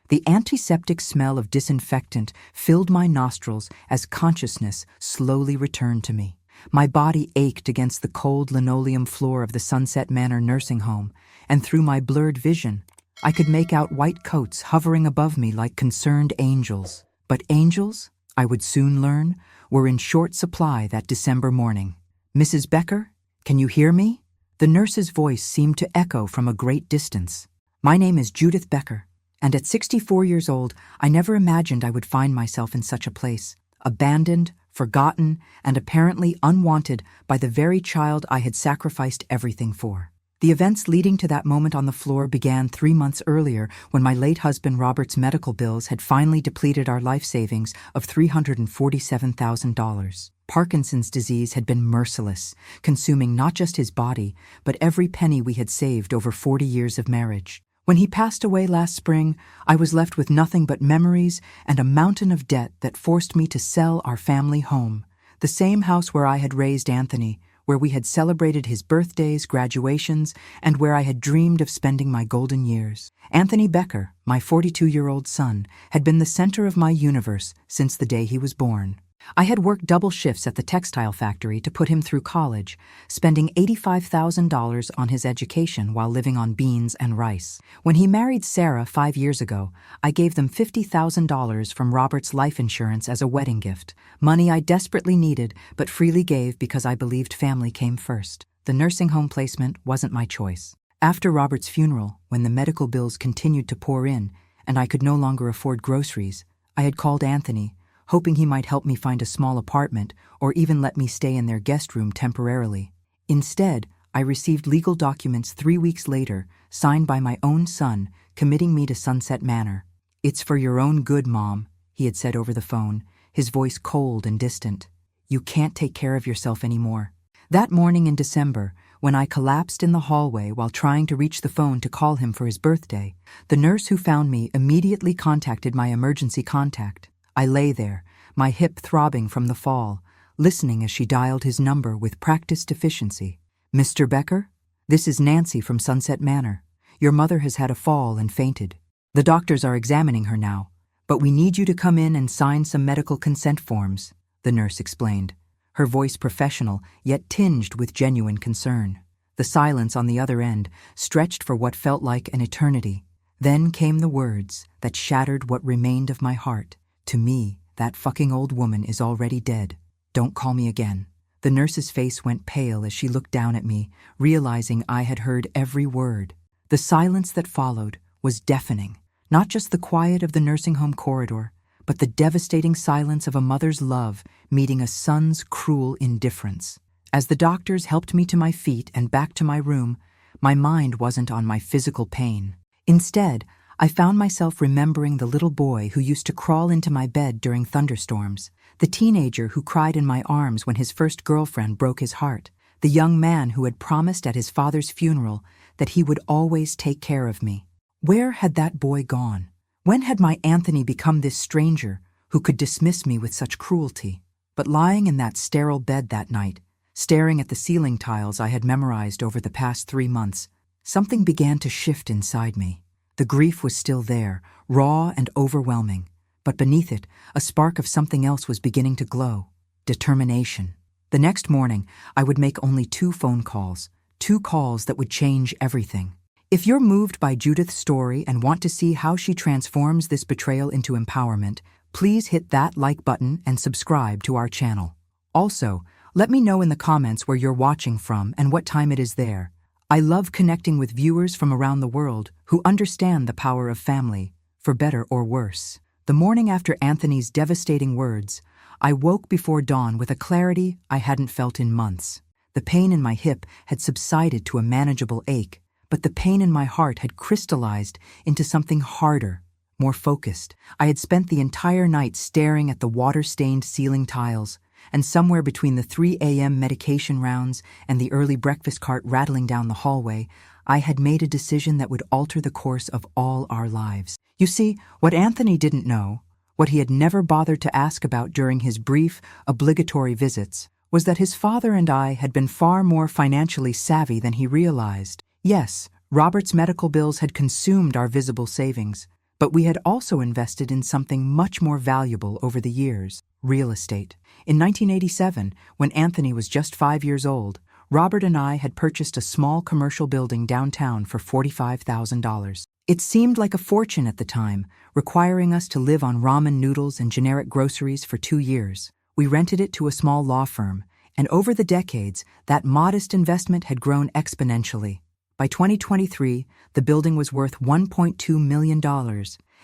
The antiseptic smell of disinfectant filled my nostrils as consciousness slowly returned to me. My body ached against the cold linoleum floor of the Sunset Manor nursing home, and through my blurred vision, I could make out white coats hovering above me like concerned angels. But angels, I would soon learn, were in short supply that December morning. "Mrs. Becker, can you hear me?" The nurse's voice seemed to echo from a great distance. "My name is Judith Becker, and at 64 years old, I never imagined I would find myself in such a place, abandoned, forgotten, and apparently unwanted by the very child I had sacrificed everything for." The events leading to that moment on the floor began 3 months earlier when my late husband Robert's medical bills had finally depleted our life savings of $347,000. Parkinson's disease had been merciless, consuming not just his body, but every penny we had saved over 40 years of marriage. When he passed away last spring, I was left with nothing but memories and a mountain of debt that forced me to sell our family home, the same house where I had raised Anthony, where we had celebrated his birthdays, graduations, and where I had dreamed of spending my golden years. Anthony Becker, my 42-year-old son, had been the center of my universe since the day he was born. I had worked double shifts at the textile factory to put him through college, spending $85,000 on his education while living on beans and rice. When he married Sarah 5 years ago, I gave them $50,000 from Robert's life insurance as a wedding gift, money I desperately needed but freely gave because I believed family came first. The nursing home placement wasn't my choice. After Robert's funeral, when the medical bills continued to pour in and I could no longer afford groceries, I had called Anthony, hoping he might help me find a small apartment or even let me stay in their guest room temporarily. Instead, I received legal documents 3 weeks later, signed by my own son, committing me to Sunset Manor. "It's for your own good, Mom," he had said over the phone, his voice cold and distant. "You can't take care of yourself anymore." That morning in December, when I collapsed in the hallway while trying to reach the phone to call him for his birthday, the nurse who found me immediately contacted my emergency contact. I lay there, my hip throbbing from the fall, listening as she dialed his number with practiced efficiency. "Mr. Becker, this is Nancy from Sunset Manor. Your mother has had a fall and fainted. The doctors are examining her now, but we need you to come in and sign some medical consent forms," the nurse explained, her voice professional yet tinged with genuine concern. The silence on the other end stretched for what felt like an eternity. Then came the words that shattered what remained of my heart. "To me, that fucking old woman is already dead. Don't call me again." The nurse's face went pale as she looked down at me, realizing I had heard every word. The silence that followed was deafening, not just the quiet of the nursing home corridor, but the devastating silence of a mother's love meeting a son's cruel indifference. As the doctors helped me to my feet and back to my room, my mind wasn't on my physical pain. Instead, I found myself remembering the little boy who used to crawl into my bed during thunderstorms, the teenager who cried in my arms when his first girlfriend broke his heart, the young man who had promised at his father's funeral that he would always take care of me. Where had that boy gone? When had my Anthony become this stranger who could dismiss me with such cruelty? But lying in that sterile bed that night, staring at the ceiling tiles I had memorized over the past 3 months, something began to shift inside me. The grief was still there, raw and overwhelming, but beneath it, a spark of something else was beginning to glow: determination. The next morning, I would make only 2 phone calls, 2 calls that would change everything. If you're moved by Judith's story and want to see how she transforms this betrayal into empowerment, please hit that like button and subscribe to our channel. Also, let me know in the comments where you're watching from and what time it is there. I love connecting with viewers from around the world who understand the power of family, for better or worse. The morning after Anthony's devastating words, I woke before dawn with a clarity I hadn't felt in months. The pain in my hip had subsided to a manageable ache, but the pain in my heart had crystallized into something harder, more focused. I had spent the entire night staring at the water-stained ceiling tiles, and somewhere between the 3 a.m. medication rounds and the early breakfast cart rattling down the hallway, I had made a decision that would alter the course of all our lives. You see, what Anthony didn't know, what he had never bothered to ask about during his brief, obligatory visits, was that his father and I had been far more financially savvy than he realized. Yes, Robert's medical bills had consumed our visible savings, But we had also invested in something much more valuable over the years: real estate. In 1987, when Anthony was just 5 years old, Robert and I had purchased a small commercial building downtown for $45,000. It seemed like a fortune at the time, requiring us to live on ramen noodles and generic groceries for 2 years. We rented it to a small law firm, and over the decades, that modest investment had grown exponentially. By 2023, the building was worth $1.2 million,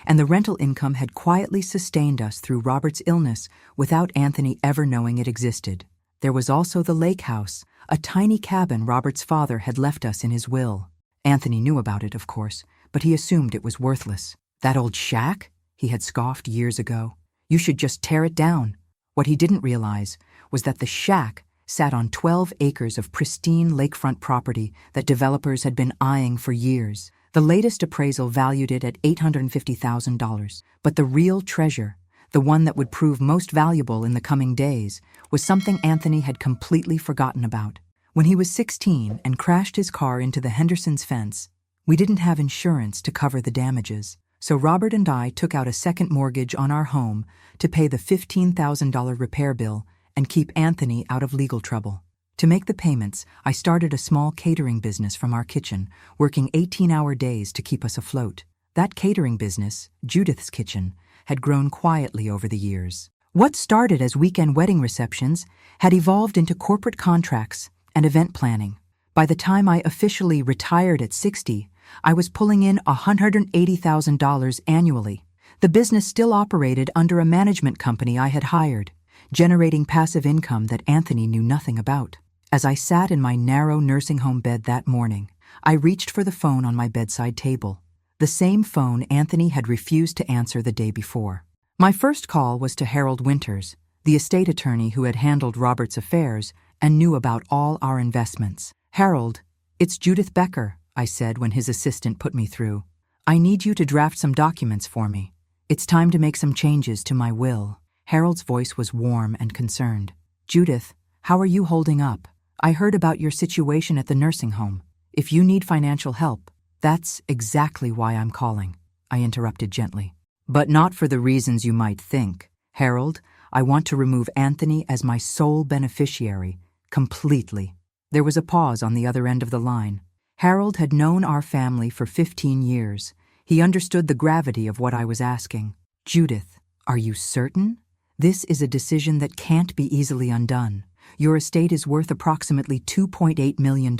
and the rental income had quietly sustained us through Robert's illness without Anthony ever knowing it existed. There was also the lake house, a tiny cabin Robert's father had left us in his will. Anthony knew about it, of course, but he assumed it was worthless. "That old shack?" he had scoffed years ago. "You should just tear it down." What he didn't realize was that the shack sat on 12 acres of pristine lakefront property that developers had been eyeing for years. The latest appraisal valued it at $850,000, but the real treasure, the one that would prove most valuable in the coming days, was something Anthony had completely forgotten about. When he was 16 and crashed his car into the Hendersons' fence, we didn't have insurance to cover the damages, so Robert and I took out a second mortgage on our home to pay the $15,000 repair bill and keep Anthony out of legal trouble. To make the payments, I started a small catering business from our kitchen, working 18-hour days to keep us afloat. That catering business, Judith's Kitchen, had grown quietly over the years. What started as weekend wedding receptions had evolved into corporate contracts and event planning. By the time I officially retired at 60, I was pulling in $180,000 annually. The business still operated under a management company I had hired, generating passive income that Anthony knew nothing about. As I sat in my narrow nursing home bed that morning, I reached for the phone on my bedside table, the same phone Anthony had refused to answer the day before. My first call was to Harold Winters, the estate attorney who had handled Robert's affairs and knew about all our investments. "Harold, it's Judith Becker," I said when his assistant put me through. "I need you to draft some documents for me. It's time to make some changes to my will." Harold's voice was warm and concerned. "Judith, how are you holding up? I heard about your situation at the nursing home. If you need financial help, that's exactly why I'm calling," I interrupted gently. "But not for the reasons you might think. Harold, I want to remove Anthony as my sole beneficiary, completely." There was a pause on the other end of the line. Harold had known our family for 15 years. He understood the gravity of what I was asking. "Judith, are you certain? This is a decision that can't be easily undone. Your estate is worth approximately $2.8 million.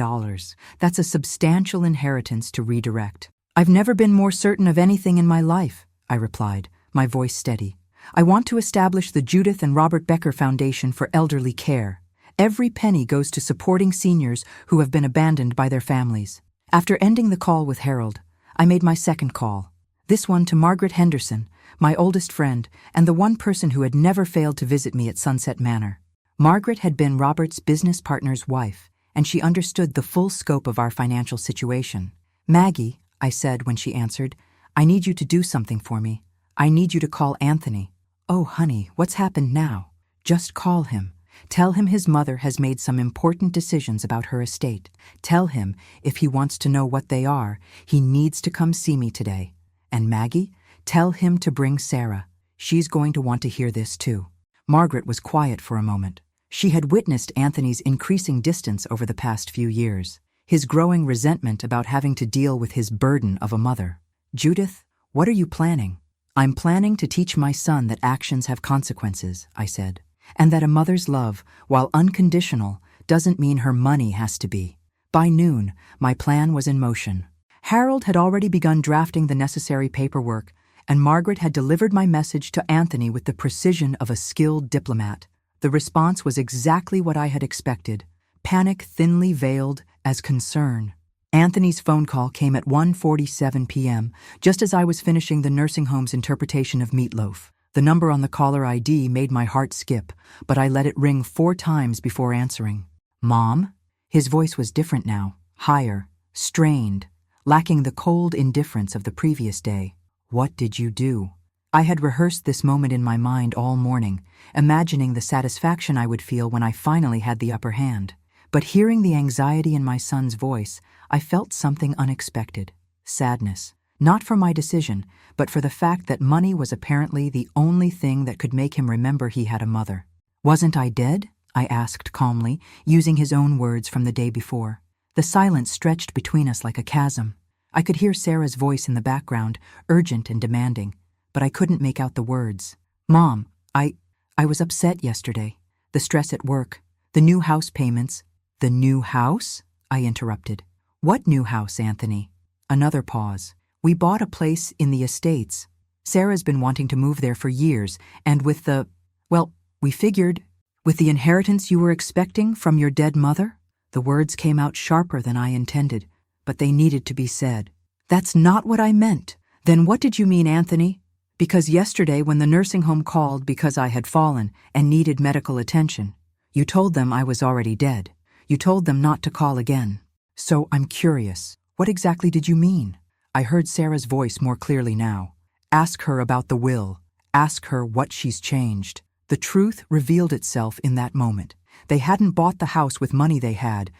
That's a substantial inheritance to redirect." "I've never been more certain of anything in my life," I replied, my voice steady. "I want to establish the Judith and Robert Becker Foundation for Elderly Care. Every penny goes to supporting seniors who have been abandoned by their families." After ending the call with Harold, I made my second call, this one to Margaret Henderson, my oldest friend, and the one person who had never failed to visit me at Sunset Manor. Margaret had been Robert's business partner's wife, and she understood the full scope of our financial situation. "Maggie," I said when she answered, "I need you to do something for me. I need you to call Anthony." "Oh, honey, what's happened now?" "Just call him. Tell him his mother has made some important decisions about her estate. Tell him, if he wants to know what they are, he needs to come see me today. And Maggie, tell him to bring Sarah. She's going to want to hear this too." Margaret was quiet for a moment. She had witnessed Anthony's increasing distance over the past few years, his growing resentment about having to deal with his burden of a mother. "Judith, what are you planning?" "I'm planning to teach my son that actions have consequences," I said, "and that a mother's love, while unconditional, doesn't mean her money has to be." By noon, my plan was in motion. Harold had already begun drafting the necessary paperwork, and Margaret had delivered my message to Anthony with the precision of a skilled diplomat. The response was exactly what I had expected, panic thinly veiled as concern. Anthony's phone call came at 1:47 p.m., just as I was finishing the nursing home's interpretation of Meatloaf. The number on the caller ID made my heart skip, but I let it ring 4 times before answering. "Mom?" His voice was different now, higher, strained, lacking the cold indifference of the previous day. "What did you do?" I had rehearsed this moment in my mind all morning, imagining the satisfaction I would feel when I finally had the upper hand. But hearing the anxiety in my son's voice, I felt something unexpected: sadness. Not for my decision, but for the fact that money was apparently the only thing that could make him remember he had a mother. "Wasn't I dead?" I asked calmly, using his own words from the day before. The silence stretched between us like a chasm. I could hear Sarah's voice in the background, urgent and demanding, but I couldn't make out the words. "Mom, I was upset yesterday. The stress at work, the new house payments." "The new house?" I interrupted. "What new house, Anthony?" Another pause. "We bought a place in the estates. Sarah's been wanting to move there for years, and with we figured, with the inheritance you were expecting from your dead mother?" The words came out sharper than I intended, but they needed to be said. "That's not what I meant." "Then what did you mean, Anthony?" "Because yesterday when the nursing home called because I had fallen and needed medical attention, you told them I was already dead. You told them not to call again." "So I'm curious. What exactly did you mean?" I heard Sarah's voice more clearly now. "Ask her about the will. Ask her what she's changed." The truth revealed itself in that moment. They hadn't bought the house with money they had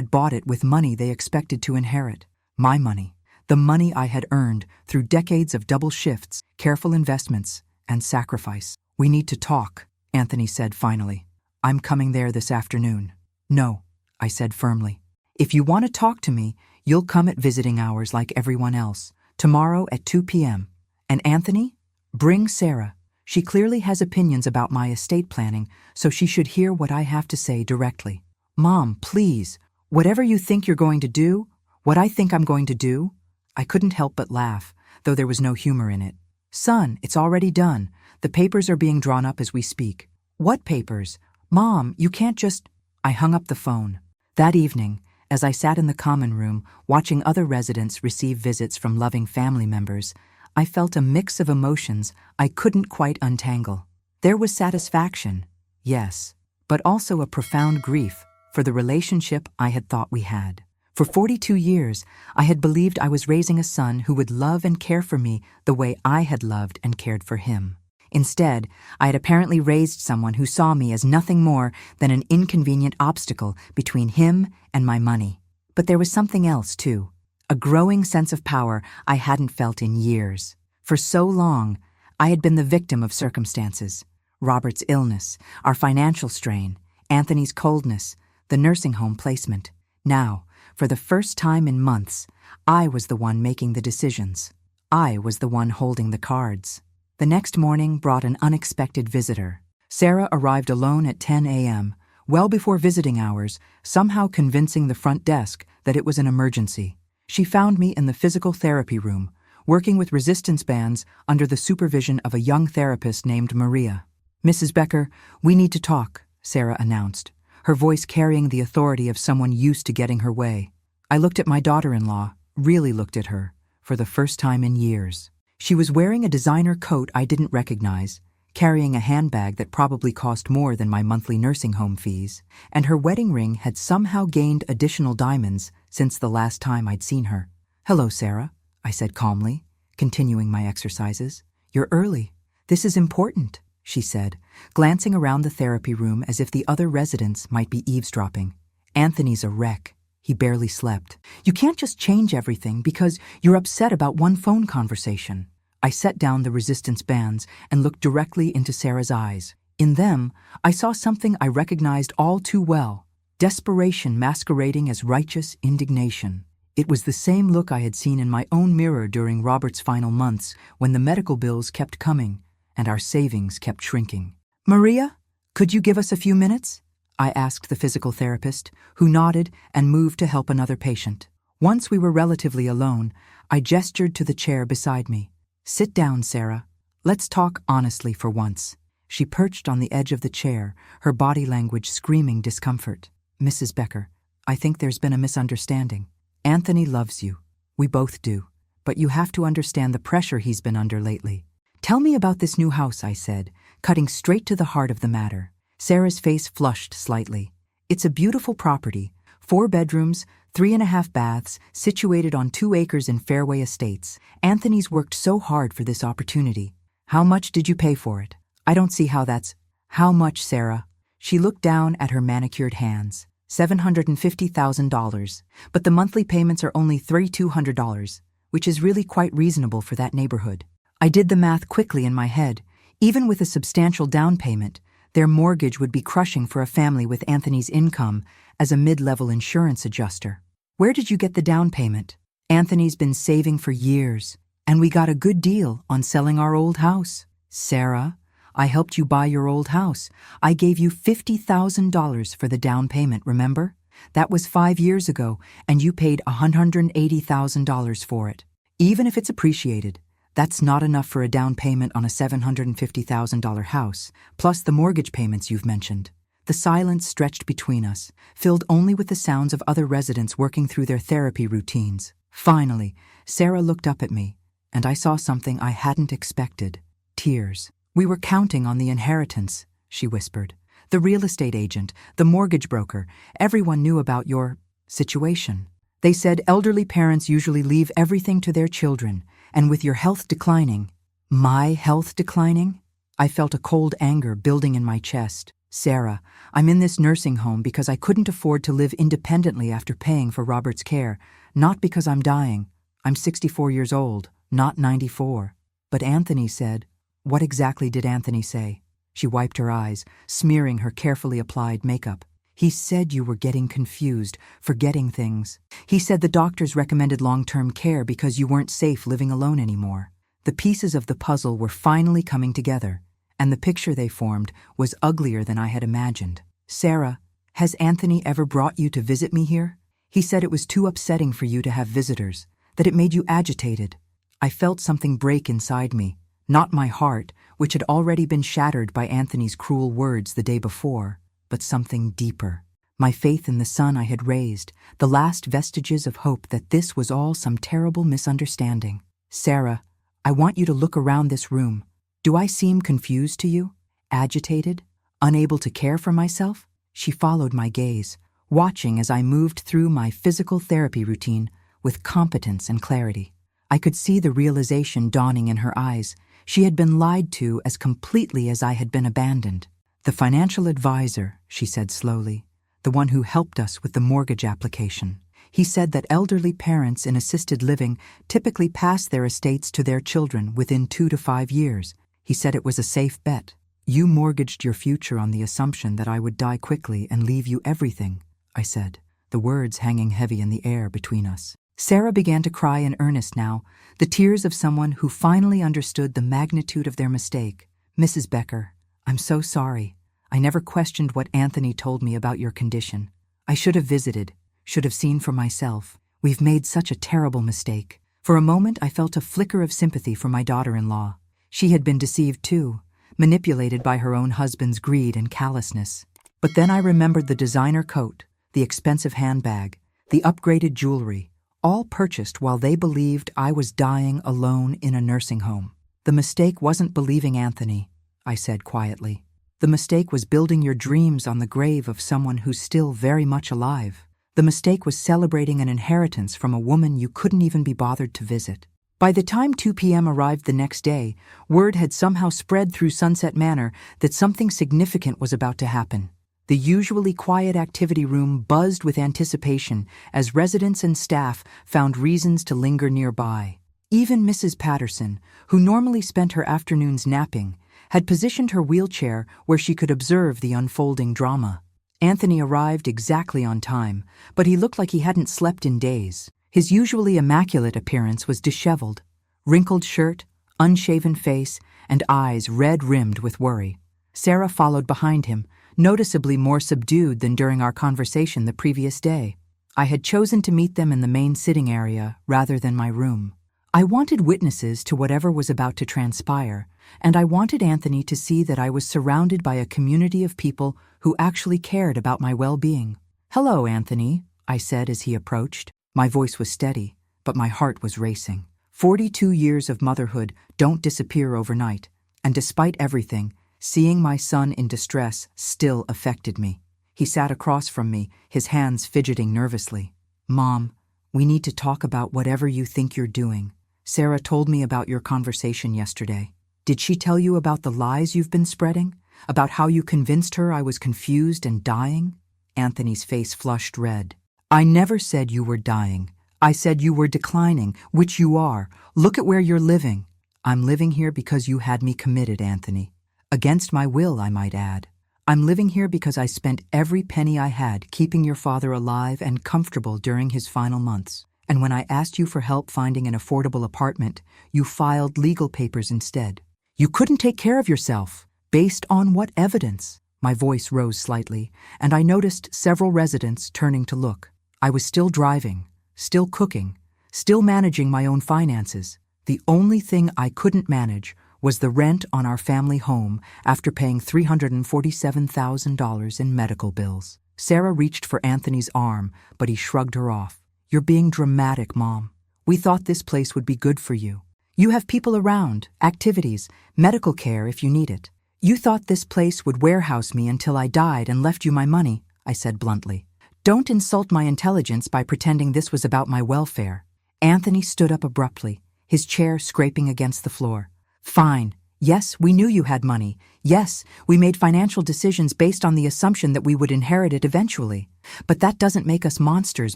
bought it with money they expected to inherit. My money. The money I had earned through decades of double shifts, careful investments, and sacrifice. "We need to talk," Anthony said finally. "I'm coming there this afternoon." "No," I said firmly. "If you want to talk to me, you'll come at visiting hours like everyone else. Tomorrow at 2 p.m. And Anthony, bring Sarah. She clearly has opinions about my estate planning, so she should hear what I have to say directly." "Mom, please, whatever you think you're going to do, what I think I'm going to do." I couldn't help but laugh, though there was no humor in it. "Son, it's already done. The papers are being drawn up as we speak." "What papers? Mom, you can't just—" I hung up the phone. That evening, as I sat in the common room watching other residents receive visits from loving family members, I felt a mix of emotions I couldn't quite untangle. There was satisfaction, yes, but also a profound grief for the relationship I had thought we had. For 42 years, I had believed I was raising a son who would love and care for me the way I had loved and cared for him. Instead, I had apparently raised someone who saw me as nothing more than an inconvenient obstacle between him and my money. But there was something else, too. A growing sense of power I hadn't felt in years. For so long, I had been the victim of circumstances. Robert's illness, our financial strain, Anthony's coldness, the nursing home placement. Now, for the first time in months, I was the one making the decisions. I was the one holding the cards. The next morning brought an unexpected visitor. Sarah arrived alone at 10 a.m., well before visiting hours, somehow convincing the front desk that it was an emergency. She found me in the physical therapy room, working with resistance bands under the supervision of a young therapist named Maria. "Mrs. Becker, we need to talk," Sarah announced, her voice carrying the authority of someone used to getting her way. I looked at my daughter-in-law, really looked at her, for the first time in years. She was wearing a designer coat I didn't recognize, carrying a handbag that probably cost more than my monthly nursing home fees, and her wedding ring had somehow gained additional diamonds since the last time I'd seen her. "Hello, Sarah," I said calmly, continuing my exercises. "You're early. This is important," she said, glancing around the therapy room as if the other residents might be eavesdropping. "Anthony's a wreck. He barely slept. You can't just change everything because you're upset about one phone conversation." I set down the resistance bands and looked directly into Sarah's eyes. In them, I saw something I recognized all too well, desperation masquerading as righteous indignation. It was the same look I had seen in my own mirror during Robert's final months when the medical bills kept coming and our savings kept shrinking. "Maria, could you give us a few minutes?" I asked the physical therapist, who nodded and moved to help another patient. Once we were relatively alone, I gestured to the chair beside me. "Sit down, Sarah. Let's talk honestly for once." She perched on the edge of the chair, her body language screaming discomfort. "Mrs. Becker, I think there's been a misunderstanding. Anthony loves you. We both do. But you have to understand the pressure he's been under lately." "Tell me about this new house," I said, cutting straight to the heart of the matter. Sarah's face flushed slightly. "It's a beautiful property, 4 bedrooms, 3.5 baths, situated on 2 acres in Fairway Estates. Anthony's worked so hard for this opportunity. How much did you pay for it?" "I don't see how that's—" "How much, Sarah?" She looked down at her manicured hands. $750,000, but the monthly payments are only $3,200. which is really quite reasonable for that neighborhood. I did the math quickly in my head. Even with a substantial down payment, their mortgage would be crushing for a family with Anthony's income as a mid-level insurance adjuster. Where did you get the down payment? Anthony's been saving for years, and we got a good deal on selling our old house. Sarah, I helped you buy your old house. I gave you $50,000 for the down payment, remember? That was 5 years ago, and you paid $180,000 for it. Even if it's appreciated, that's not enough for a down payment on a $750,000 house, plus the mortgage payments you've mentioned. The silence stretched between us, filled only with the sounds of other residents working through their therapy routines. Finally, Sarah looked up at me, and I saw something I hadn't expected. Tears. We were counting on the inheritance, she whispered. The real estate agent, the mortgage broker, everyone knew about your situation. They said elderly parents usually leave everything to their children, and with your health declining— My health declining? I felt a cold anger building in my chest. Sarah, I'm in this nursing home because I couldn't afford to live independently after paying for Robert's care, not because I'm dying. I'm 64 years old, not 94. But Anthony said— What exactly did Anthony say? She wiped her eyes, smearing her carefully applied makeup. He said you were getting confused, forgetting things. He said the doctors recommended long-term care because you weren't safe living alone anymore. The pieces of the puzzle were finally coming together, and the picture they formed was uglier than I had imagined. Sarah, has Anthony ever brought you to visit me here? He said it was too upsetting for you to have visitors, that it made you agitated. I felt something break inside me. Not my heart, which had already been shattered by Anthony's cruel words the day before, but something deeper. My faith in the son I had raised, the last vestiges of hope that this was all some terrible misunderstanding. Sarah, I want you to look around this room. Do I seem confused to you? Agitated? Unable to care for myself? She followed my gaze, watching as I moved through my physical therapy routine with competence and clarity. I could see the realization dawning in her eyes. She had been lied to as completely as I had been abandoned. The financial advisor, she said slowly, the one who helped us with the mortgage application. He said that elderly parents in assisted living typically pass their estates to their children within 2 to 5 years. He said it was a safe bet. You mortgaged your future on the assumption that I would die quickly and leave you everything, I said, the words hanging heavy in the air between us. Sarah began to cry in earnest now, the tears of someone who finally understood the magnitude of their mistake. Mrs. Becker, I'm so sorry. I never questioned what Anthony told me about your condition. I should have visited, should have seen for myself. We've made such a terrible mistake. For a moment I felt a flicker of sympathy for my daughter-in-law. She had been deceived too, manipulated by her own husband's greed and callousness. But then I remembered the designer coat, the expensive handbag, the upgraded jewelry, all purchased while they believed I was dying alone in a nursing home. The mistake wasn't believing Anthony, I said quietly. The mistake was building your dreams on the grave of someone who's still very much alive. The mistake was celebrating an inheritance from a woman you couldn't even be bothered to visit. By the time 2 p.m. arrived the next day, word had somehow spread through Sunset Manor that something significant was about to happen. The usually quiet activity room buzzed with anticipation as residents and staff found reasons to linger nearby. Even Mrs. Patterson, who normally spent her afternoons napping, had positioned her wheelchair where she could observe the unfolding drama. Anthony arrived exactly on time, but he looked like he hadn't slept in days. His usually immaculate appearance was disheveled, wrinkled shirt, unshaven face, and eyes red-rimmed with worry. Sarah followed behind him, noticeably more subdued than during our conversation the previous day. I had chosen to meet them in the main sitting area rather than my room. I wanted witnesses to whatever was about to transpire, and I wanted Anthony to see that I was surrounded by a community of people who actually cared about my well-being. "Hello, Anthony," I said as he approached. My voice was steady, but my heart was racing. 42 years of motherhood don't disappear overnight, and despite everything, seeing my son in distress still affected me. He sat across from me, his hands fidgeting nervously. "Mom, we need to talk about whatever you think you're doing. Sarah told me about your conversation yesterday. Did she tell you about the lies you've been spreading? About how you convinced her I was confused and dying?" Anthony's face flushed red. "I never said you were dying. I said you were declining, which you are. Look at where you're living. I'm living here because you had me committed, Anthony. Against my will, I might add. I'm living here because I spent every penny I had keeping your father alive and comfortable during his final months. And when I asked you for help finding an affordable apartment, you filed legal papers instead. You couldn't take care of yourself. Based on what evidence? My voice rose slightly, and I noticed several residents turning to look. I was still driving, still cooking, still managing my own finances. The only thing I couldn't manage was the rent on our family home after paying $347,000 in medical bills. Sarah reached for Anthony's arm, but he shrugged her off. You're being dramatic, Mom. We thought this place would be good for you. You have people around, activities, medical care if you need it. You thought this place would warehouse me until I died and left you my money, I said bluntly. Don't insult my intelligence by pretending this was about my welfare. Anthony stood up abruptly, his chair scraping against the floor. Fine. Yes, we knew you had money. Yes, we made financial decisions based on the assumption that we would inherit it eventually. But that doesn't make us monsters,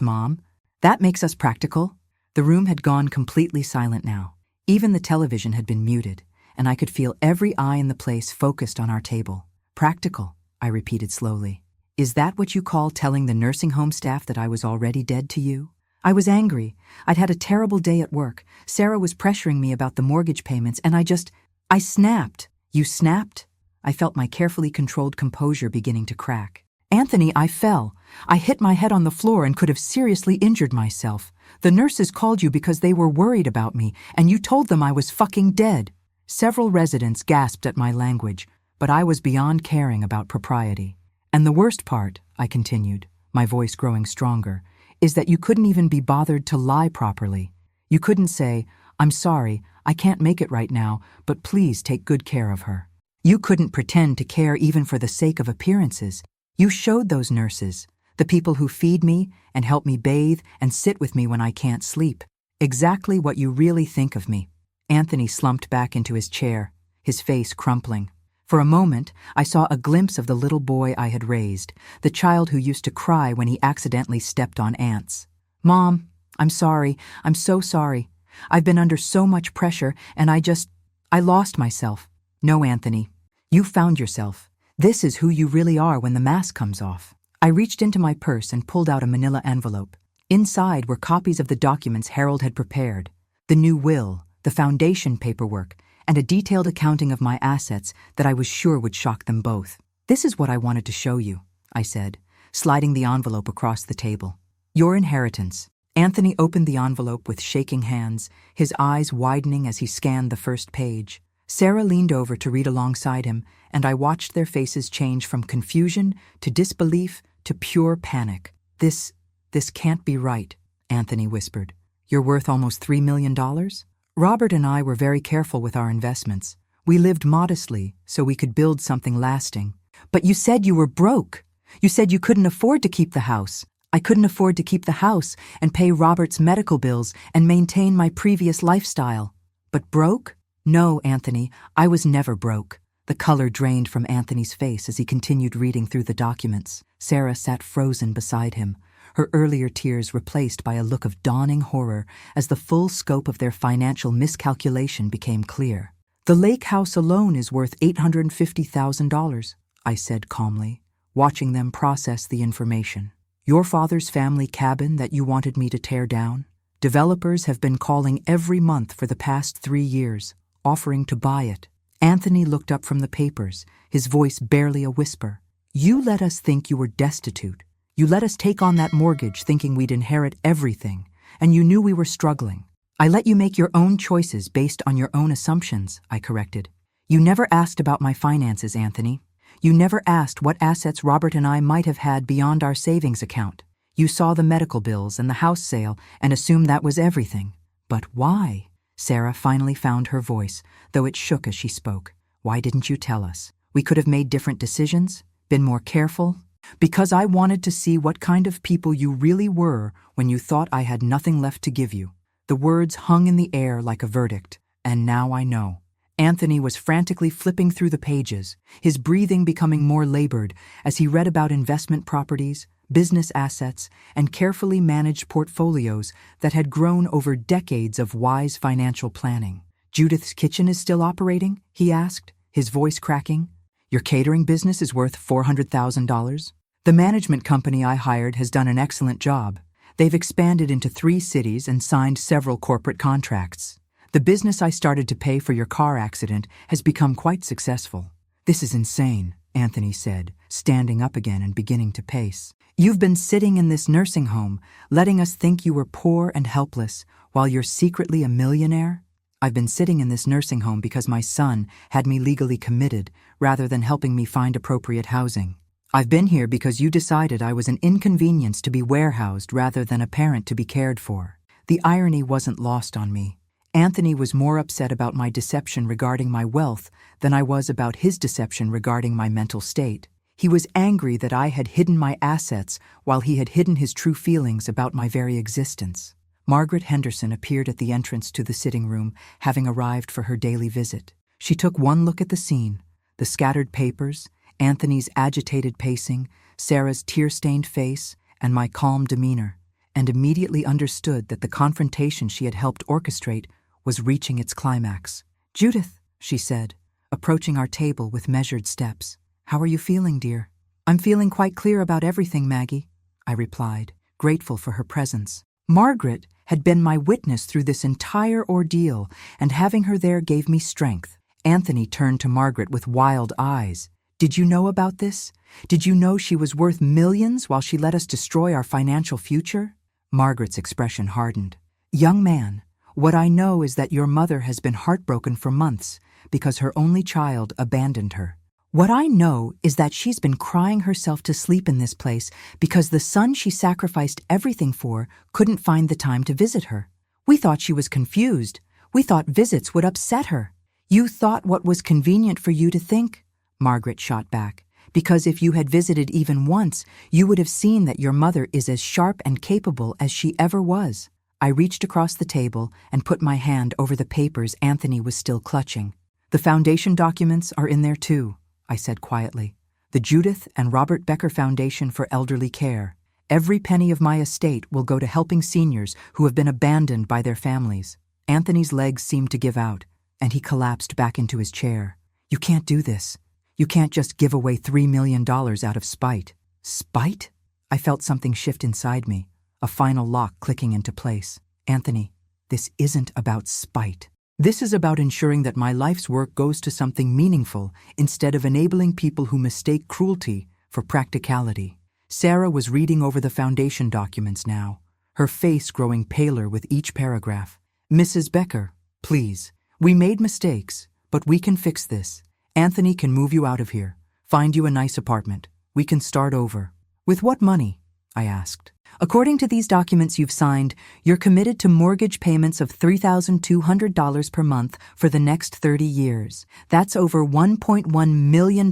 Mom. That makes us practical. The room had gone completely silent now. Even the television had been muted, and I could feel every eye in the place focused on our table. Practical, I repeated slowly. Is that what you call telling the nursing home staff that I was already dead to you? I was angry. I'd had a terrible day at work. Sarah was pressuring me about the mortgage payments, and I snapped. You snapped? I felt my carefully controlled composure beginning to crack. Anthony, I fell. I hit my head on the floor and could have seriously injured myself. The nurses called you because they were worried about me, and you told them I was fucking dead. Several residents gasped at my language, but I was beyond caring about propriety. And the worst part, I continued, my voice growing stronger, is that you couldn't even be bothered to lie properly. You couldn't say, I'm sorry, I can't make it right now, but please take good care of her. You couldn't pretend to care even for the sake of appearances. You showed those nurses, the people who feed me and help me bathe and sit with me when I can't sleep, exactly what you really think of me. Anthony slumped back into his chair, his face crumpling. For a moment, I saw a glimpse of the little boy I had raised, the child who used to cry when he accidentally stepped on ants. Mom, I'm sorry. I'm so sorry. I've been under so much pressure, and I lost myself. No, Anthony. You found yourself. This is who you really are when the mask comes off. I reached into my purse and pulled out a manila envelope. Inside were copies of the documents Harold had prepared, the new will, the foundation paperwork, and a detailed accounting of my assets that I was sure would shock them both. This is what I wanted to show you, I said, sliding the envelope across the table. Your inheritance. Anthony opened the envelope with shaking hands, his eyes widening as he scanned the first page. Sarah leaned over to read alongside him, and I watched their faces change from confusion to disbelief to pure panic. This can't be right, Anthony whispered. You're worth almost $3 million? Robert and I were very careful with our investments. We lived modestly so we could build something lasting. But you said you were broke. You said you couldn't afford to keep the house. I couldn't afford to keep the house and pay Robert's medical bills and maintain my previous lifestyle. But broke? No, Anthony, I was never broke. The color drained from Anthony's face as he continued reading through the documents. Sarah sat frozen beside him, her earlier tears replaced by a look of dawning horror as the full scope of their financial miscalculation became clear. The lake house alone is worth $850,000, I said calmly, watching them process the information. Your father's family cabin that you wanted me to tear down? Developers have been calling every month for the past 3 years, offering to buy it. Anthony looked up from the papers, his voice barely a whisper. You let us think you were destitute. You let us take on that mortgage thinking we'd inherit everything, and you knew we were struggling. I let you make your own choices based on your own assumptions, I corrected. You never asked about my finances, Anthony. You never asked what assets Robert and I might have had beyond our savings account. You saw the medical bills and the house sale and assumed that was everything. But why? Sarah finally found her voice, though it shook as she spoke. Why didn't you tell us? We could have made different decisions, been more careful. Because I wanted to see what kind of people you really were when you thought I had nothing left to give you. The words hung in the air like a verdict, and now I know. Anthony was frantically flipping through the pages, his breathing becoming more labored as he read about investment properties, business assets, and carefully managed portfolios that had grown over decades of wise financial planning. "Judith's kitchen is still operating?" he asked, his voice cracking. "Your catering business is worth $400,000? "The management company I hired has done an excellent job. They've expanded into 3 cities and signed several corporate contracts. The business I started to pay for your car accident has become quite successful." "This is insane," Anthony said, standing up again and beginning to pace. "You've been sitting in this nursing home, letting us think you were poor and helpless, while you're secretly a millionaire?" "I've been sitting in this nursing home because my son had me legally committed rather than helping me find appropriate housing. I've been here because you decided I was an inconvenience to be warehoused rather than a parent to be cared for." The irony wasn't lost on me. Anthony was more upset about my deception regarding my wealth than I was about his deception regarding my mental state. He was angry that I had hidden my assets while he had hidden his true feelings about my very existence. Margaret Henderson appeared at the entrance to the sitting room, having arrived for her daily visit. She took one look at the scene, the scattered papers, Anthony's agitated pacing, Sarah's tear-stained face, and my calm demeanor, and immediately understood that the confrontation she had helped orchestrate was reaching its climax. "Judith," she said, approaching our table with measured steps. "How are you feeling, dear?" "I'm feeling quite clear about everything, Maggie," I replied, grateful for her presence. Margaret had been my witness through this entire ordeal, and having her there gave me strength. Anthony turned to Margaret with wild eyes. "Did you know about this? Did you know she was worth millions while she let us destroy our financial future?" Margaret's expression hardened. "Young man, what I know is that your mother has been heartbroken for months because her only child abandoned her. What I know is that she's been crying herself to sleep in this place because the son she sacrificed everything for couldn't find the time to visit her. We thought she was confused. We thought visits would upset her." "You thought what was convenient for you to think," Margaret shot back, "because if you had visited even once, you would have seen that your mother is as sharp and capable as she ever was." I reached across the table and put my hand over the papers Anthony was still clutching. "The foundation documents are in there too," I said quietly. "The Judith and Robert Becker Foundation for Elderly Care. Every penny of my estate will go to helping seniors who have been abandoned by their families." Anthony's legs seemed to give out, and he collapsed back into his chair. "You can't do this. You can't just give away $3 million out of spite." "Spite?" I felt something shift inside me, a final lock clicking into place. "Anthony, this isn't about spite. This is about ensuring that my life's work goes to something meaningful instead of enabling people who mistake cruelty for practicality." Sarah was reading over the foundation documents now, her face growing paler with each paragraph. "Mrs. Becker, please. We made mistakes, but we can fix this. Anthony can move you out of here, find you a nice apartment. We can start over." "With what money?" I asked. "According to these documents you've signed, you're committed to mortgage payments of $3,200 per month for the next 30 years. That's over $1.1 million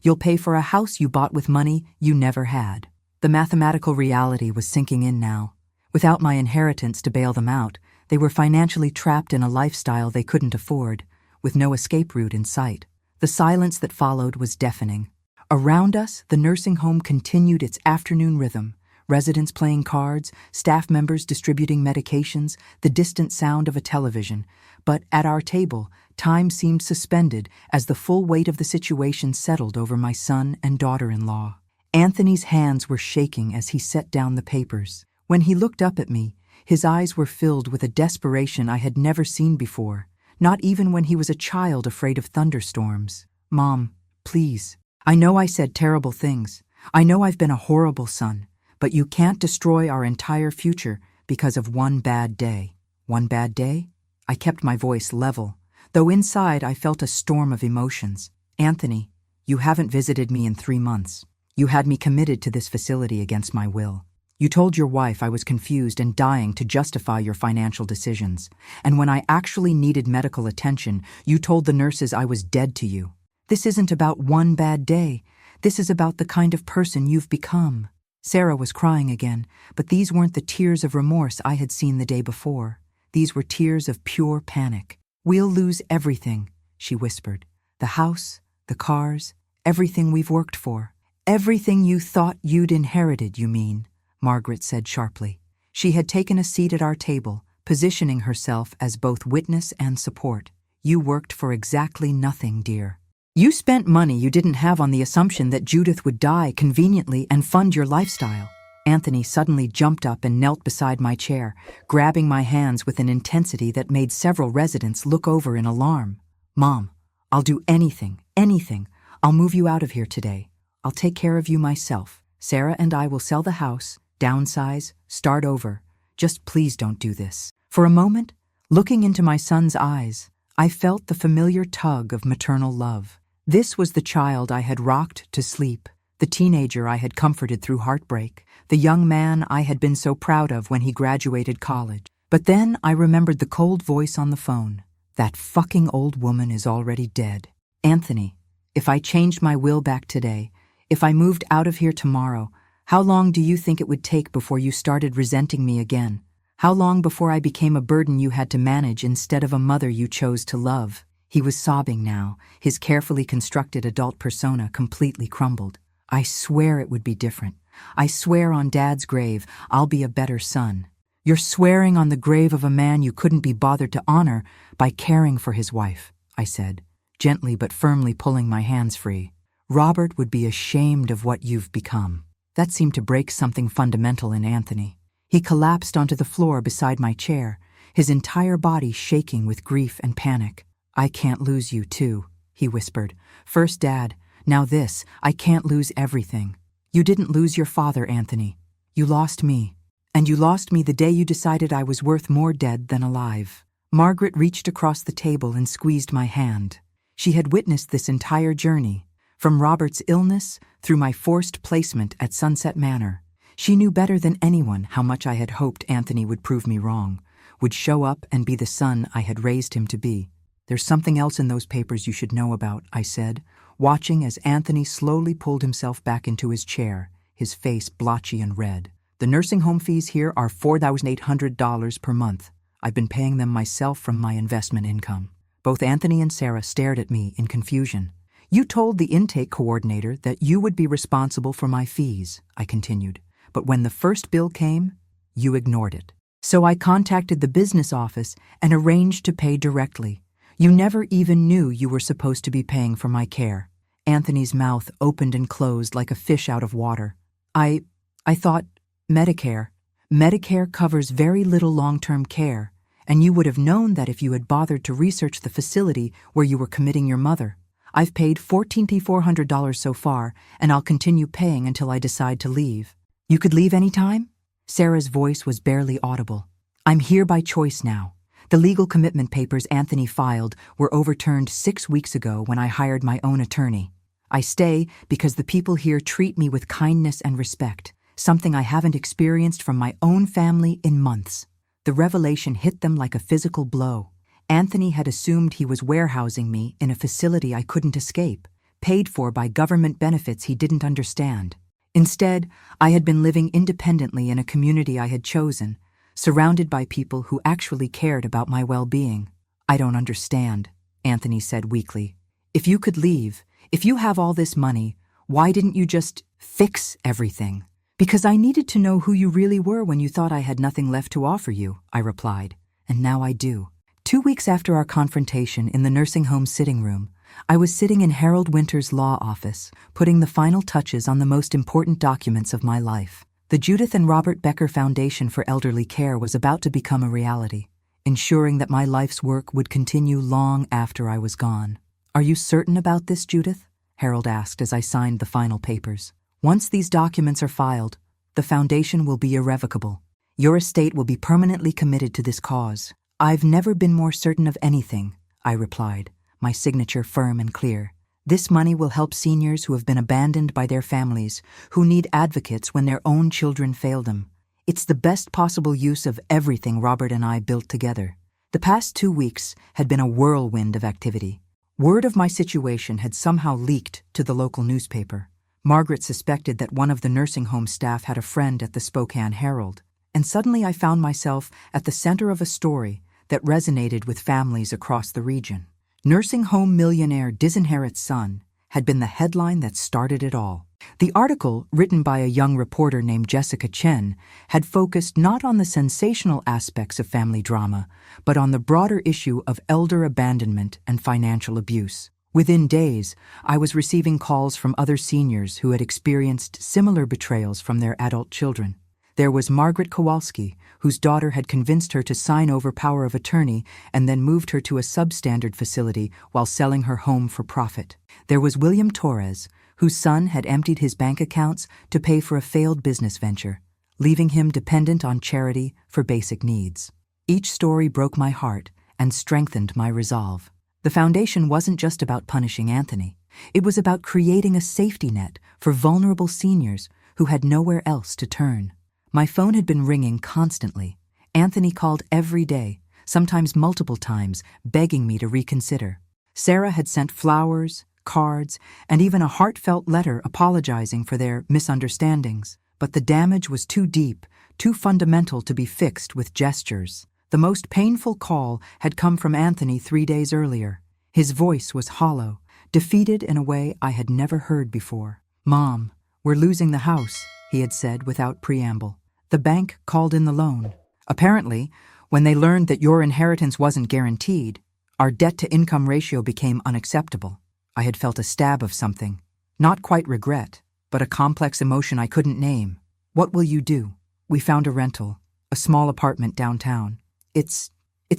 you'll pay for a house you bought with money you never had." The mathematical reality was sinking in now. Without my inheritance to bail them out, they were financially trapped in a lifestyle they couldn't afford, with no escape route in sight. The silence that followed was deafening. Around us, the nursing home continued its afternoon rhythm. Residents playing cards, staff members distributing medications, the distant sound of a television. But at our table, time seemed suspended as the full weight of the situation settled over my son and daughter-in-law. Anthony's hands were shaking as he set down the papers. When he looked up at me, his eyes were filled with a desperation I had never seen before, not even when he was a child afraid of thunderstorms. "Mom, please. I know I said terrible things. I know I've been a horrible son. But you can't destroy our entire future because of one bad day." "One bad day?" I kept my voice level, though inside I felt a storm of emotions. "Anthony, you haven't visited me in 3 months. You had me committed to this facility against my will. You told your wife I was confused and dying to justify your financial decisions. And when I actually needed medical attention, you told the nurses I was dead to you. This isn't about one bad day. This is about the kind of person you've become." Sarah was crying again, but these weren't the tears of remorse I had seen the day before. These were tears of pure panic. "We'll lose everything," she whispered. "The house, the cars, everything we've worked for. Everything you thought you'd inherited, you mean, Margaret said sharply. She had taken a seat at our table, positioning herself as both witness and support. You worked for exactly nothing, dear. You spent money you didn't have on the assumption that Judith would die conveniently and fund your lifestyle. Anthony suddenly jumped up and knelt beside my chair, grabbing my hands with an intensity that made several residents look over in alarm. Mom, I'll do anything, anything. I'll move you out of here today. I'll take care of you myself. Sarah and I will sell the house, downsize, start over. Just please don't do this. For a moment, looking into my son's eyes, I felt the familiar tug of maternal love. This was the child I had rocked to sleep, the teenager I had comforted through heartbreak, the young man I had been so proud of when he graduated college. But then I remembered the cold voice on the phone. That fucking old woman is already dead. Anthony, if I changed my will back today, if I moved out of here tomorrow, how long do you think it would take before you started resenting me again? How long before I became a burden you had to manage instead of a mother you chose to love? He was sobbing now, his carefully constructed adult persona completely crumbled. I swear it would be different. I swear on Dad's grave, I'll be a better son. You're swearing on the grave of a man you couldn't be bothered to honor by caring for his wife, I said, gently but firmly pulling my hands free. Robert would be ashamed of what you've become. That seemed to break something fundamental in Anthony. He collapsed onto the floor beside my chair, his entire body shaking with grief and panic. I can't lose you too, he whispered. First Dad, now this, I can't lose everything. You didn't lose your father, Anthony. You lost me. And you lost me the day you decided I was worth more dead than alive. Margaret reached across the table and squeezed my hand. She had witnessed this entire journey, from Robert's illness through my forced placement at Sunset Manor. She knew better than anyone how much I had hoped Anthony would prove me wrong, would show up and be the son I had raised him to be. There's something else in those papers you should know about, I said, watching as Anthony slowly pulled himself back into his chair, his face blotchy and red. The nursing home fees here are $4,800 per month. I've been paying them myself from my investment income. Both Anthony and Sarah stared at me in confusion. You told the intake coordinator that you would be responsible for my fees, I continued. But when the first bill came, you ignored it. So I contacted the business office and arranged to pay directly. You never even knew you were supposed to be paying for my care. Anthony's mouth opened and closed like a fish out of water. I thought, Medicare. Medicare covers very little long-term care, and you would have known that if you had bothered to research the facility where you were committing your mother. I've paid $1,400 so far, and I'll continue paying until I decide to leave. You could leave any time? Sarah's voice was barely audible. I'm here by choice now. The legal commitment papers Anthony filed were overturned 6 weeks ago when I hired my own attorney. I stay because the people here treat me with kindness and respect, something I haven't experienced from my own family in months. The revelation hit them like a physical blow. Anthony had assumed he was warehousing me in a facility I couldn't escape, paid for by government benefits he didn't understand. Instead, I had been living independently in a community I had chosen, surrounded by people who actually cared about my well-being. I don't understand, Anthony said weakly. If you could leave, if you have all this money, why didn't you just fix everything? Because I needed to know who you really were when you thought I had nothing left to offer you, I replied, and now I do. 2 weeks after our confrontation in the nursing home sitting room, I was sitting in Harold Winter's law office, putting the final touches on the most important documents of my life. The Judith and Robert Becker Foundation for Elderly Care was about to become a reality, ensuring that my life's work would continue long after I was gone. Are you certain about this, Judith? Harold asked as I signed the final papers. Once these documents are filed, the foundation will be irrevocable. Your estate will be permanently committed to this cause. I've never been more certain of anything, I replied, my signature firm and clear. This money will help seniors who have been abandoned by their families, who need advocates when their own children fail them. It's the best possible use of everything Robert and I built together. The past 2 weeks had been a whirlwind of activity. Word of my situation had somehow leaked to the local newspaper. Margaret suspected that one of the nursing home staff had a friend at the Spokane Herald, and suddenly I found myself at the center of a story that resonated with families across the region. Nursing home millionaire disinherit's son had been the headline that started it all. The article, written by a young reporter named Jessica Chen, had focused not on the sensational aspects of family drama, but on the broader issue of elder abandonment and financial abuse. Within days, I was receiving calls from other seniors who had experienced similar betrayals from their adult children. There was Margaret Kowalski, whose daughter had convinced her to sign over power of attorney and then moved her to a substandard facility while selling her home for profit. There was William Torres, whose son had emptied his bank accounts to pay for a failed business venture, leaving him dependent on charity for basic needs. Each story broke my heart and strengthened my resolve. The foundation wasn't just about punishing Anthony. It was about creating a safety net for vulnerable seniors who had nowhere else to turn. My phone had been ringing constantly. Anthony called every day, sometimes multiple times, begging me to reconsider. Sarah had sent flowers, cards, and even a heartfelt letter apologizing for their misunderstandings. But the damage was too deep, too fundamental to be fixed with gestures. The most painful call had come from Anthony 3 days earlier. His voice was hollow, defeated in a way I had never heard before. "Mom, we're losing the house," he had said without preamble. "The bank called in the loan. Apparently, when they learned that your inheritance wasn't guaranteed, our debt-to-income ratio became unacceptable." I had felt a stab of something. Not quite regret, but a complex emotion I couldn't name. "What will you do?" "We found a rental, a small apartment downtown. It's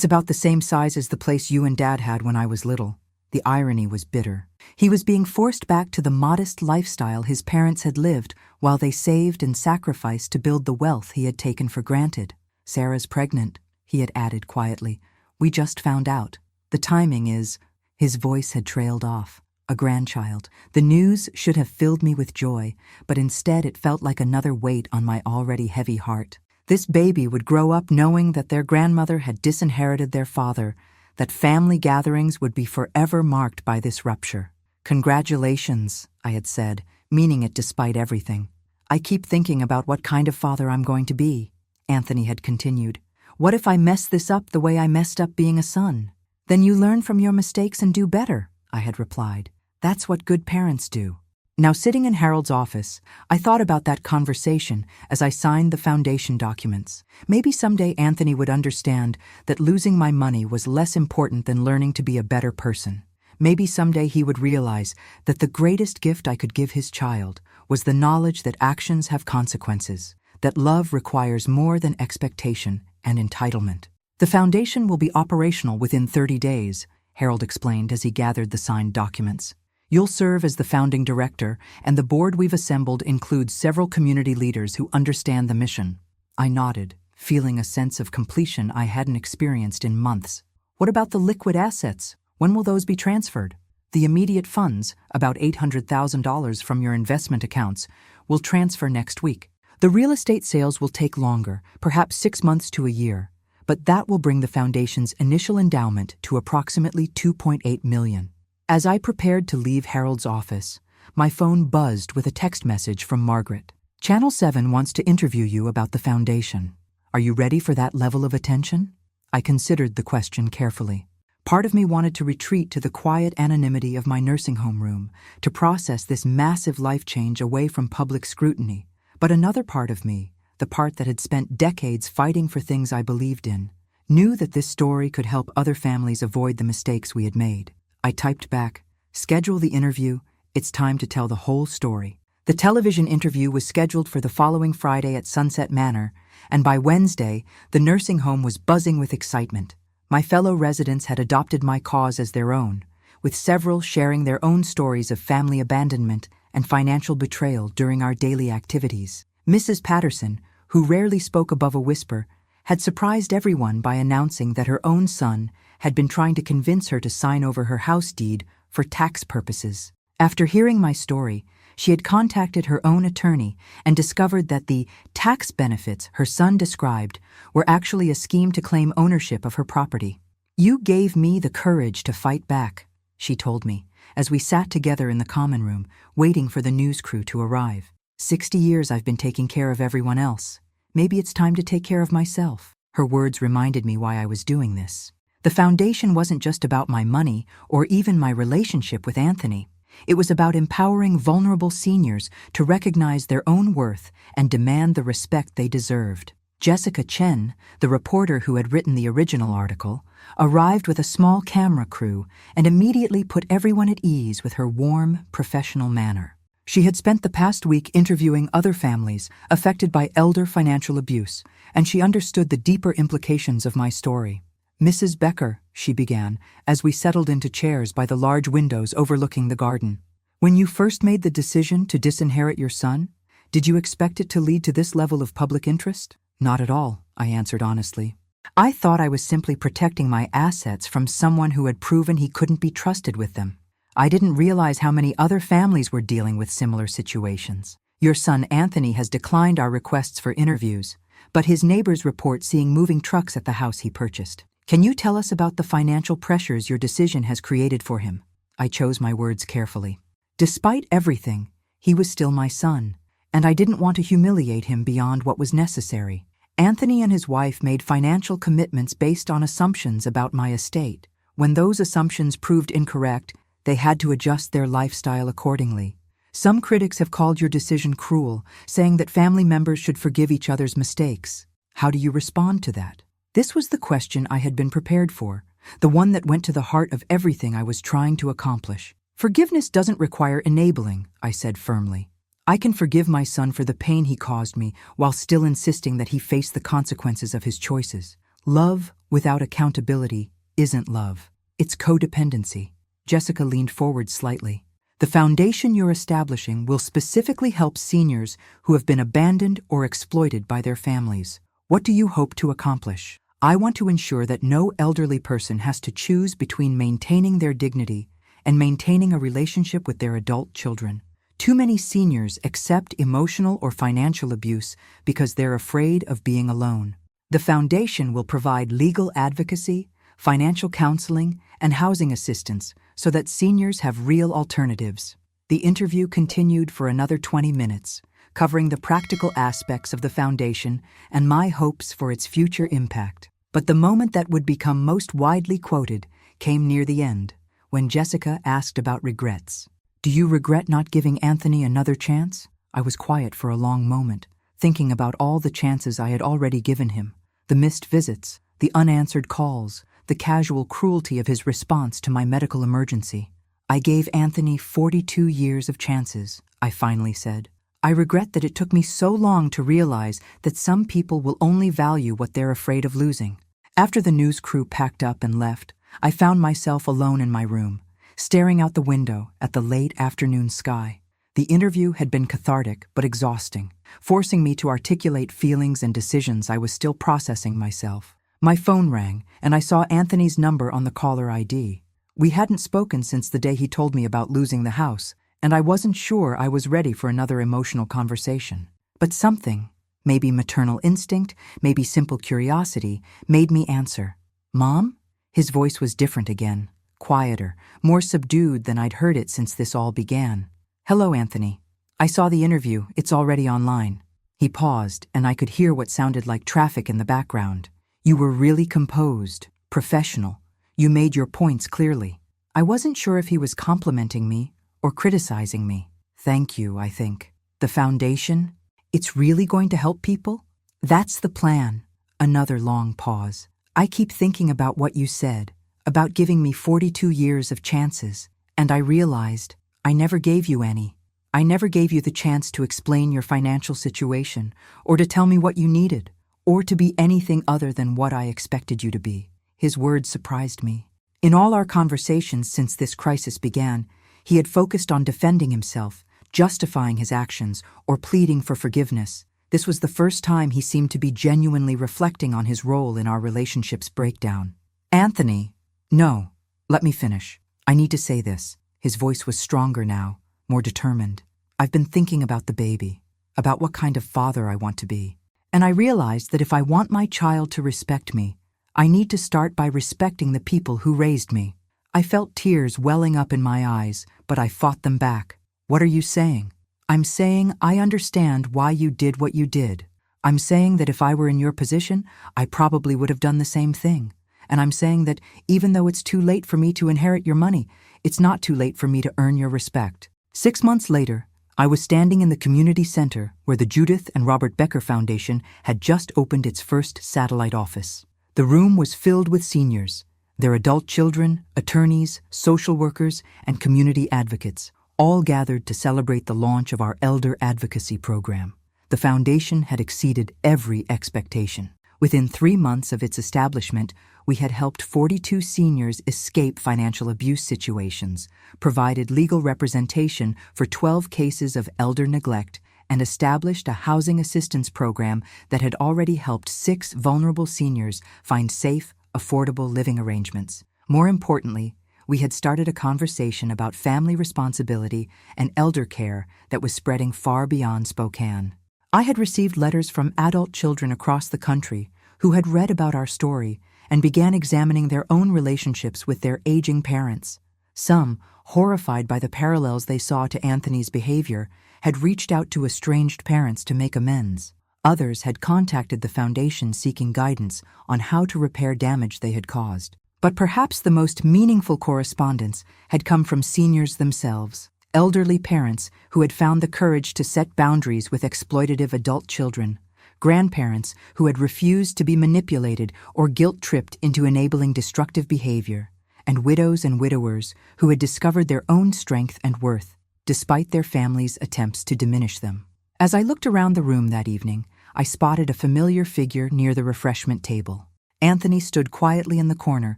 about the same size as the place you and Dad had when I was little." The irony was bitter. He was being forced back to the modest lifestyle his parents had lived while they saved and sacrificed to build the wealth he had taken for granted. "Sarah's pregnant," he had added quietly. "We just found out. The timing is—" His voice had trailed off. "A grandchild." The news should have filled me with joy, but instead it felt like another weight on my already heavy heart. This baby would grow up knowing that their grandmother had disinherited their father, that family gatherings would be forever marked by this rupture. "Congratulations," I had said, meaning it despite everything. "I keep thinking about what kind of father I'm going to be," Anthony had continued. "What if I mess this up the way I messed up being a son?" "Then you learn from your mistakes and do better," I had replied. "That's what good parents do." Now, sitting in Harold's office, I thought about that conversation as I signed the foundation documents. Maybe someday Anthony would understand that losing my money was less important than learning to be a better person. Maybe someday he would realize that the greatest gift I could give his child was the knowledge that actions have consequences, that love requires more than expectation and entitlement. "The foundation will be operational within 30 days, Harold explained as he gathered the signed documents. "You'll serve as the founding director, and the board we've assembled includes several community leaders who understand the mission." I nodded, feeling a sense of completion I hadn't experienced in months. "What about the liquid assets? When will those be transferred?" "The immediate funds, about $800,000 from your investment accounts, will transfer next week. The real estate sales will take longer, perhaps 6 months to a year, but that will bring the foundation's initial endowment to approximately $2.8 million. As I prepared to leave Harold's office, my phone buzzed with a text message from Margaret. "Channel 7 wants to interview you about the foundation. Are you ready for that level of attention?" I considered the question carefully. Part of me wanted to retreat to the quiet anonymity of my nursing home room, to process this massive life change away from public scrutiny. But another part of me, the part that had spent decades fighting for things I believed in, knew that this story could help other families avoid the mistakes we had made. I typed back, "Schedule the interview. It's time to tell the whole story." The television interview was scheduled for the following Friday at Sunset Manor, and by Wednesday, the nursing home was buzzing with excitement. My fellow residents had adopted my cause as their own, with several sharing their own stories of family abandonment and financial betrayal during our daily activities. Mrs. Patterson, who rarely spoke above a whisper, had surprised everyone by announcing that her own son had been trying to convince her to sign over her house deed for tax purposes. After hearing my story, she had contacted her own attorney and discovered that the tax benefits her son described were actually a scheme to claim ownership of her property. "You gave me the courage to fight back," she told me, as we sat together in the common room, waiting for the news crew to arrive. 60 years I've been taking care of everyone else. Maybe it's time to take care of myself." Her words reminded me why I was doing this. The foundation wasn't just about my money or even my relationship with Anthony. It was about empowering vulnerable seniors to recognize their own worth and demand the respect they deserved. Jessica Chen, the reporter who had written the original article, arrived with a small camera crew and immediately put everyone at ease with her warm, professional manner. She had spent the past week interviewing other families affected by elder financial abuse, and she understood the deeper implications of my story. "Mrs. Becker," she began, as we settled into chairs by the large windows overlooking the garden. "When you first made the decision to disinherit your son, did you expect it to lead to this level of public interest?" "Not at all," I answered honestly. "I thought I was simply protecting my assets from someone who had proven he couldn't be trusted with them. I didn't realize how many other families were dealing with similar situations. Your son Anthony has declined our requests for interviews, but his neighbors report seeing moving trucks at the house he purchased. Can you tell us about the financial pressures your decision has created for him?" I chose my words carefully. Despite everything, he was still my son, and I didn't want to humiliate him beyond what was necessary. Anthony and his wife made financial commitments based on assumptions about my estate. When those assumptions proved incorrect, they had to adjust their lifestyle accordingly. Some critics have called your decision cruel, saying that family members should forgive each other's mistakes. How do you respond to that? This was the question I had been prepared for, the one that went to the heart of everything I was trying to accomplish. "Forgiveness doesn't require enabling," I said firmly. "I can forgive my son for the pain he caused me while still insisting that he face the consequences of his choices. Love without accountability isn't love. It's codependency." Jessica leaned forward slightly. "The foundation you're establishing will specifically help seniors who have been abandoned or exploited by their families. What do you hope to accomplish?" "I want to ensure that no elderly person has to choose between maintaining their dignity and maintaining a relationship with their adult children. Too many seniors accept emotional or financial abuse because they're afraid of being alone. The foundation will provide legal advocacy, financial counseling, and housing assistance so that seniors have real alternatives." The interview continued for another 20 minutes, covering the practical aspects of the foundation and my hopes for its future impact. But the moment that would become most widely quoted came near the end, when Jessica asked about regrets. "Do you regret not giving Anthony another chance?" I was quiet for a long moment, thinking about all the chances I had already given him. The missed visits, the unanswered calls, the casual cruelty of his response to my medical emergency. "I gave Anthony 42 years of chances," I finally said. "I regret that it took me so long to realize that some people will only value what they're afraid of losing." After the news crew packed up and left, I found myself alone in my room, staring out the window at the late afternoon sky. The interview had been cathartic but exhausting, forcing me to articulate feelings and decisions I was still processing myself. My phone rang, and I saw Anthony's number on the caller ID. We hadn't spoken since the day he told me about losing the house, and I wasn't sure I was ready for another emotional conversation. But something, maybe maternal instinct, maybe simple curiosity, made me answer. "Mom?" His voice was different again, quieter, more subdued than I'd heard it since this all began. "Hello, Anthony. I saw the interview. It's already online." He paused, and I could hear what sounded like traffic in the background. "You were really composed, professional. You made your points clearly." I wasn't sure if he was complimenting me or criticizing me. "Thank you, I think. The foundation? It's really going to help people?" "That's the plan." Another long pause. "I keep thinking about what you said, about giving me 42 years of chances, and I realized I never gave you any. I never gave you the chance to explain your financial situation, or to tell me what you needed, or to be anything other than what I expected you to be." His words surprised me. In all our conversations since this crisis began, he had focused on defending himself, justifying his actions, or pleading for forgiveness. This was the first time he seemed to be genuinely reflecting on his role in our relationship's breakdown. "Anthony, no, let me finish. I need to say this." His voice was stronger now, more determined. "I've been thinking about the baby, about what kind of father I want to be. And I realized that if I want my child to respect me, I need to start by respecting the people who raised me." I felt tears welling up in my eyes, but I fought them back. "What are you saying?" "I'm saying I understand why you did what you did. I'm saying that if I were in your position, I probably would have done the same thing. And I'm saying that even though it's too late for me to inherit your money, It's not too late for me to earn your respect. 6 months later, I was standing in the community center where the Judith and Robert Becker Foundation had just opened its first satellite office. The room was filled with seniors, their adult children, attorneys, social workers, and community advocates, all gathered to celebrate the launch of our Elder Advocacy Program. The foundation had exceeded every expectation. Within 3 months of its establishment, we had helped 42 seniors escape financial abuse situations, provided legal representation for 12 cases of elder neglect, and established a housing assistance program that had already helped 6 vulnerable seniors find safe, affordable living arrangements. More importantly, we had started a conversation about family responsibility and elder care that was spreading far beyond Spokane. I had received letters from adult children across the country who had read about our story and began examining their own relationships with their aging parents. Some, horrified by the parallels they saw to Anthony's behavior, had reached out to estranged parents to make amends. Others had contacted the foundation seeking guidance on how to repair damage they had caused. But perhaps the most meaningful correspondence had come from seniors themselves, elderly parents who had found the courage to set boundaries with exploitative adult children, grandparents who had refused to be manipulated or guilt-tripped into enabling destructive behavior, and widows and widowers who had discovered their own strength and worth, despite their families' attempts to diminish them. As I looked around the room that evening, I spotted a familiar figure near the refreshment table. Anthony stood quietly in the corner,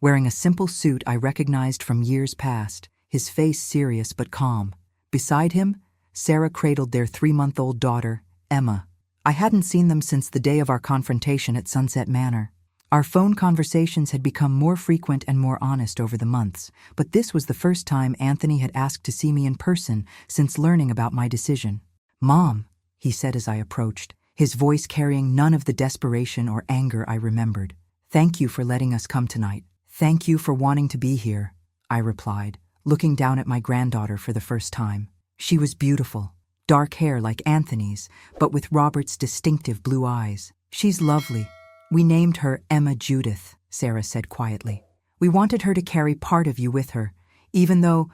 wearing a simple suit I recognized from years past, his face serious but calm. Beside him, Sarah cradled their 3-month-old daughter, Emma. I hadn't seen them since the day of our confrontation at Sunset Manor. Our phone conversations had become more frequent and more honest over the months, but this was the first time Anthony had asked to see me in person since learning about my decision. "Mom," he said as I approached, his voice carrying none of the desperation or anger I remembered. "Thank you for letting us come tonight." "Thank you for wanting to be here," I replied, looking down at my granddaughter for the first time. She was beautiful, dark hair like Anthony's, but with Robert's distinctive blue eyes. "She's lovely. We named her Emma Judith," Sarah said quietly. "We wanted her to carry part of you with her, even though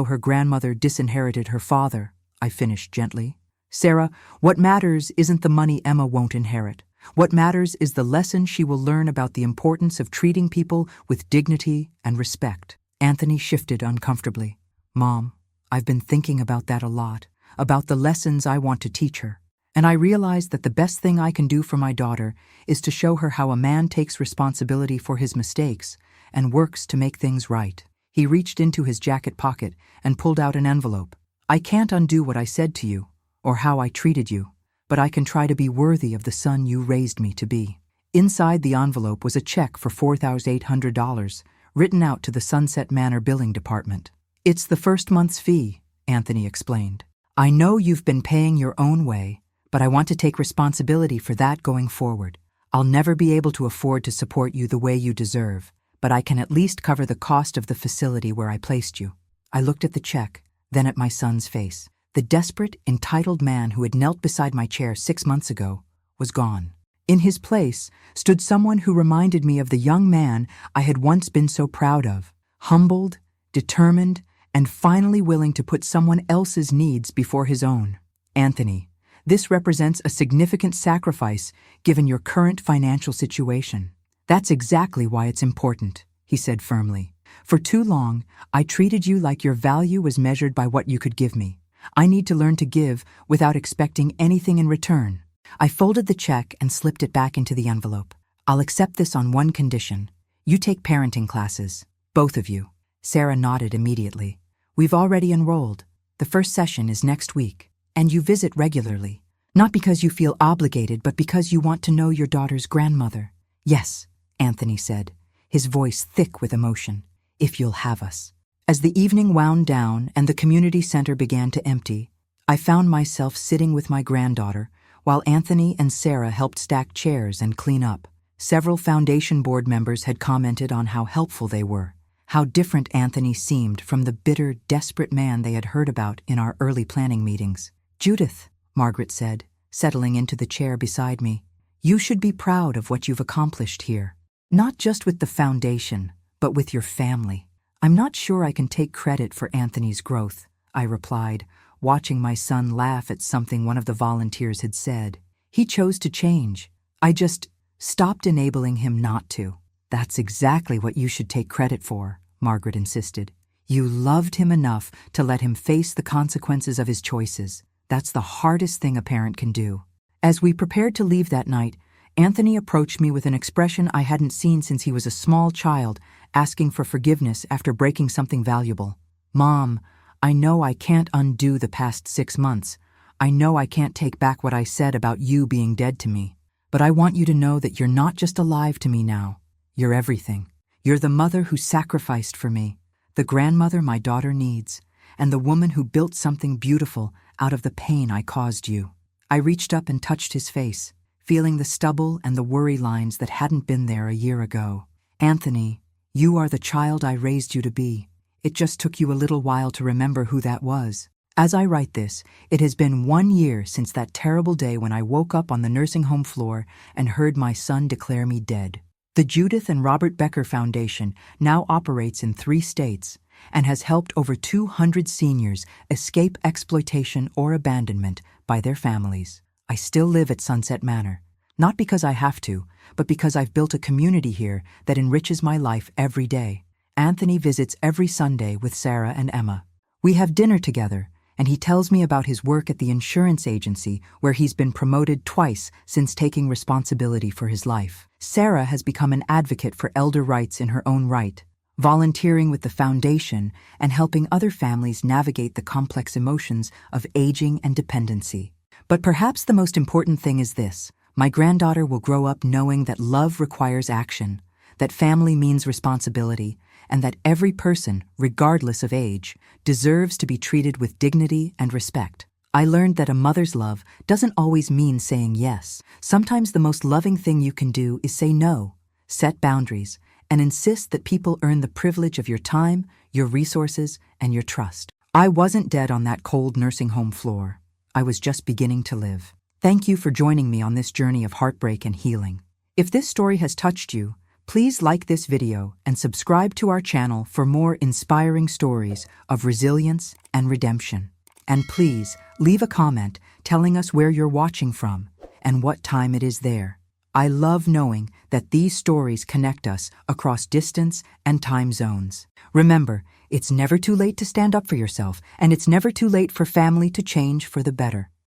her grandmother disinherited her father," I finished gently. "Sarah, what matters isn't the money Emma won't inherit. What matters is the lesson she will learn about the importance of treating people with dignity and respect." Anthony shifted uncomfortably. "Mom, I've been thinking about that a lot, about the lessons I want to teach her. And I realized that the best thing I can do for my daughter is to show her how a man takes responsibility for his mistakes and works to make things right." He reached into his jacket pocket and pulled out an envelope. "I can't undo what I said to you, or how I treated you, but I can try to be worthy of the son you raised me to be." Inside the envelope was a check for $4,800, written out to the Sunset Manor billing department. "It's the first month's fee," Anthony explained. "I know you've been paying your own way, but I want to take responsibility for that going forward. I'll never be able to afford to support you the way you deserve, but I can at least cover the cost of the facility where I placed you." I looked at the check, then at my son's face. The desperate, entitled man who had knelt beside my chair 6 months ago was gone. In his place stood someone who reminded me of the young man I had once been so proud of, humbled, determined, and finally willing to put someone else's needs before his own. "Anthony, this represents a significant sacrifice given your current financial situation. That's exactly why it's important," he said firmly. "For too long, I treated you like your value was measured by what you could give me. I need to learn to give without expecting anything in return." I folded the check and slipped it back into the envelope. "I'll accept this on one condition. You take parenting classes, both of you." Sarah nodded immediately. "We've already enrolled. The first session is next week. And you visit regularly. Not because you feel obligated, but because you want to know your daughter's grandmother." "Yes," Anthony said, his voice thick with emotion. "If you'll have us." As the evening wound down and the community center began to empty, I found myself sitting with my granddaughter while Anthony and Sarah helped stack chairs and clean up. Several foundation board members had commented on how helpful they were, how different Anthony seemed from the bitter, desperate man they had heard about in our early planning meetings. "Judith," Margaret said, settling into the chair beside me, "you should be proud of what you've accomplished here. Not just with the foundation, but with your family. I'm not sure I can take credit for Anthony's growth, I replied, watching my son laugh at something one of the volunteers had said. He chose to change. I just stopped enabling him not to. That's exactly what you should take credit for, Margaret insisted. You loved him enough to let him face the consequences of his choices. That's the hardest thing a parent can do. As we prepared to leave that night, Anthony approached me with an expression I hadn't seen since he was a small child, asking for forgiveness after breaking something valuable. Mom, I know I can't undo the past 6 months. I know I can't take back what I said about you being dead to me. But I want you to know that you're not just alive to me now. You're everything. You're the mother who sacrificed for me, the grandmother my daughter needs, and the woman who built something beautiful out of the pain I caused you. I reached up and touched his face, feeling the stubble and the worry lines that hadn't been there a year ago. Anthony, you are the child I raised you to be. It just took you a little while to remember who that was. As I write this, it has been 1 year since that terrible day when I woke up on the nursing home floor and heard my son declare me dead. The Judith and Robert Becker Foundation now operates in 3 states and has helped over 200 seniors escape exploitation or abandonment by their families. I still live at Sunset Manor, not because I have to, but because I've built a community here that enriches my life every day. Anthony visits every Sunday with Sarah and Emma. We have dinner together, and he tells me about his work at the insurance agency where he's been promoted twice since taking responsibility for his life. Sarah has become an advocate for elder rights in her own right, volunteering with the foundation and helping other families navigate the complex emotions of aging and dependency. But perhaps the most important thing is this: my granddaughter will grow up knowing that love requires action, that family means responsibility, and that every person, regardless of age, deserves to be treated with dignity and respect. I learned that a mother's love doesn't always mean saying yes. Sometimes the most loving thing you can do is say no, set boundaries, and insist that people earn the privilege of your time, your resources, and your trust. I wasn't dead on that cold nursing home floor. I was just beginning to live. Thank you for joining me on this journey of heartbreak and healing. If this story has touched you, please like this video and subscribe to our channel for more inspiring stories of resilience and redemption. And please leave a comment telling us where you're watching from and what time it is there. I love knowing that these stories connect us across distance and time zones. Remember, it's never too late to stand up for yourself, and it's never too late for family to change for the better.